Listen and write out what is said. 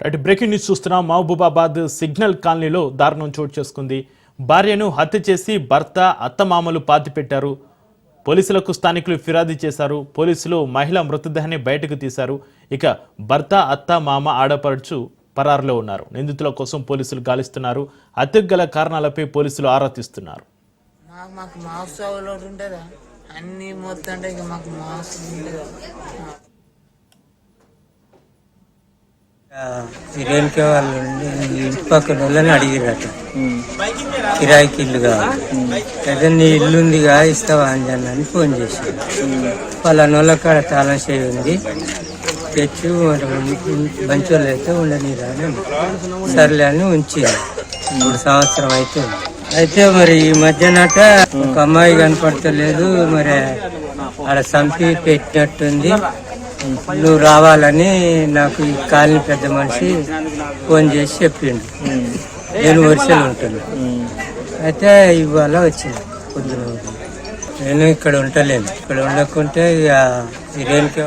Right, breaking news చూస్తున్నాం. Mahabubabad signal కాలనీలో దారుణం చోటు చేసుకుంది. భార్యను హత్య చేసి భర్త అత్తమామలు పాతిపెట్టారు. పోలీసులకు స్థానికులు ఫిర్యాదు చేశారు. పోలీసులు మహిళ మృతదేహాన్ని బయటకు తీశారు. ఇక భర్త, అత్త, మామ, ఆడపడుచు పరారులో ఉన్నారు. నిందితుల కోసం పోలీసులు గాలిస్తున్నారు. హత్యకు గల కారణాలపై పోలీసులు ఆరా తీస్తున్నారు. రేణుకే వాళ్ళు ఇంటి పక్కన వాళ్ళని అడిగిరట, కిరాయికి ఇల్లు కావాలి, అదే నీ ఇల్లు ఉందిగా ఇస్తావా అని ఫోన్ చేశారు. వాళ్ళ కాడ తాళం చేయి ఉంది, తెచ్చి మంచి వాళ్ళు అయితే ఉండనిరా అని సర్లే అని ఉంచింది. 3 సంవత్సరం అయితే మరి ఈ మధ్యనట ఒక అమ్మాయి కనపడతలేదు, మరి ఆడ చంపి పెట్టినట్టుంది, నువ్వు రావాలని నాకు ఈ కాలనీ పెద్ద మనిషి ఫోన్ చేసి చెప్పిండు. నేను వరుసలు ఉంటాను. అయితే ఇవాళ వచ్చింది పొద్దున. నేను ఇక్కడ ఉండలేను. ఇక్కడ ఉండకుంటే ఇక రేణుకే